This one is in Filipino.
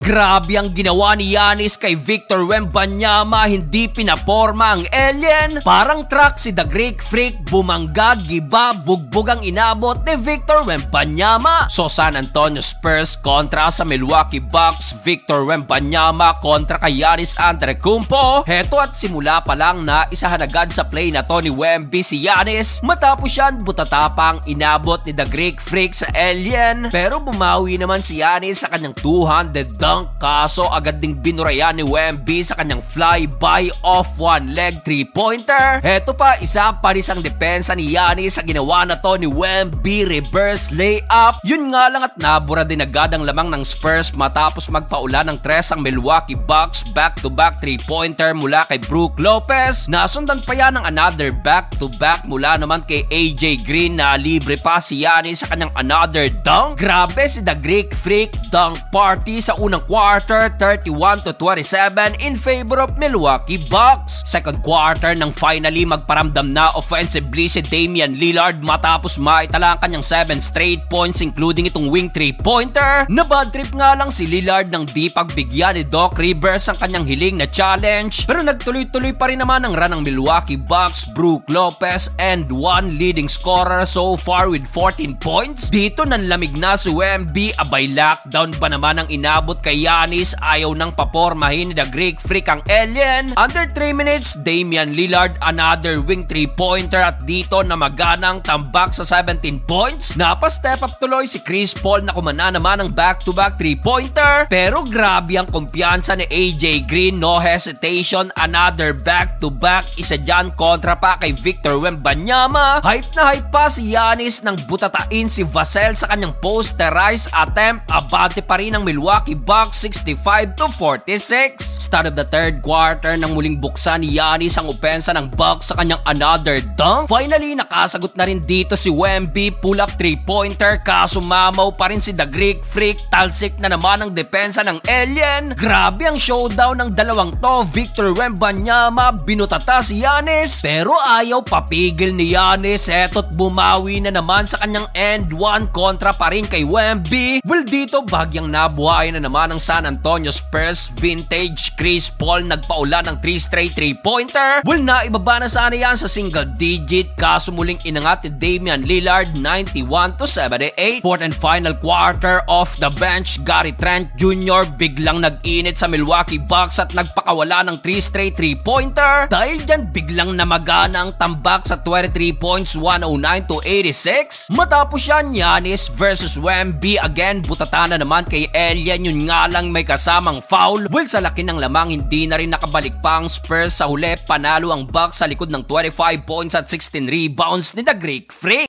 Grabe ang ginawa ni Giannis kay Victor Wembanyama, hindi pinaporma ang alien. Parang truck si The Greek Freak, bumangga, giba, bugbog ang inabot ni Victor Wembanyama. So San Antonio Spurs kontra sa Milwaukee Bucks, Victor Wembanyama kontra kay Giannis Antetokounmpo. Heto at simula pa lang na isahan agad sa play na to ni Wemby si Giannis, matapos yan butatapang inabot ni The Greek Freak sa alien. Pero bumawi naman si Giannis sa kanyang 200 dunk, kaso agad ding binurayan ni Wemby sa kanyang fly-by off one leg 3-pointer. Heto pa, isa pa rin ang depensa ni Giannis sa ginawa na to ni Wemby, reverse layup. Yun nga lang at nabura din agad ang lamang ng Spurs matapos magpaula ng 3 ang Milwaukee Bucks, back-to-back 3-pointer mula kay Brook Lopez. Nasundan pa yan ng another back-to-back mula naman kay AJ Green na libre pa si Giannis sa kanyang another dunk. Grabe si The Greek Freak, dunk party sa unang quarter, 31-27 in favor of Milwaukee Bucks. Second quarter nang finally magparamdam na offensively si Damian Lillard matapos maitala ang kanyang 7 straight points including itong wing 3-pointer. Na bad trip nga lang si Lillard nang di pagbigyan ni Doc Rivers ang kanyang hiling na challenge, pero nagtuloy-tuloy pa rin naman ang run ng Milwaukee Bucks, Brook Lopez and one leading scorer so far with 14 points. Dito nanlamig na si Wemby, abay lockdown ba naman ang inabot kay Giannis, ayaw nang papormahin ni The Greek Freak ang alien. Under 3 minutes, Damian Lillard another wing 3-pointer at dito na maganang tambak sa 17 points. Napa-step up tuloy si Chris Paul na kumana naman ng back-to-back 3-pointer. Pero grabe ang kumpiyansa ni AJ Green, no hesitation, another back-to-back, isa dyan kontra pa kay Victor Wembanyama. Hype na hype pa si Giannis nang butatain si Vassell sa kanyang posterized attempt. Abante pa rin ang Milwaukee Bucks 65-46. Start of the third quarter nang muling buksan ni Giannis ang opensa ng Bucks sa kanyang another dunk. Finally, nakasagot na rin dito si Wemby, pull-up 3-pointer, kaso mamaw pa rin si The Greek Freak, talsik na naman ang depensa ng alien. Grabe ang showdown ng dalawang to. Victor Wembanyama, binutata si Giannis, pero ayaw papigil ni Giannis. Eto't bumawi na naman sa kanyang end one kontra pa rin kay Wemby. Well, dito bagyang nabuhay na naman ang San Antonio Spurs. Vintage Chris Paul nagpaula ng 3 straight 3-pointer. Well, naibaba na sana yan sa single digit, kaso muling inangat ni Damian Lillard 91-78. Fourth and final quarter, off the bench, Gary Trent Jr. biglang nag-init sa Milwaukee Bucks at nagpakawala ng 3 straight 3-pointer. Dahil dyan biglang namagana ang tambak sa 23 points, 109-86. Matapos yan, Giannis versus Wemby, again butata na naman kay alien, yun nga lang may kasamang foul. Well, sa laki ng lamang hindi na rin nakabalik pa ang Spurs. Sa huli panalo ang Bucks sa likod ng 25 points at 16 rebounds ni The Greek Freak.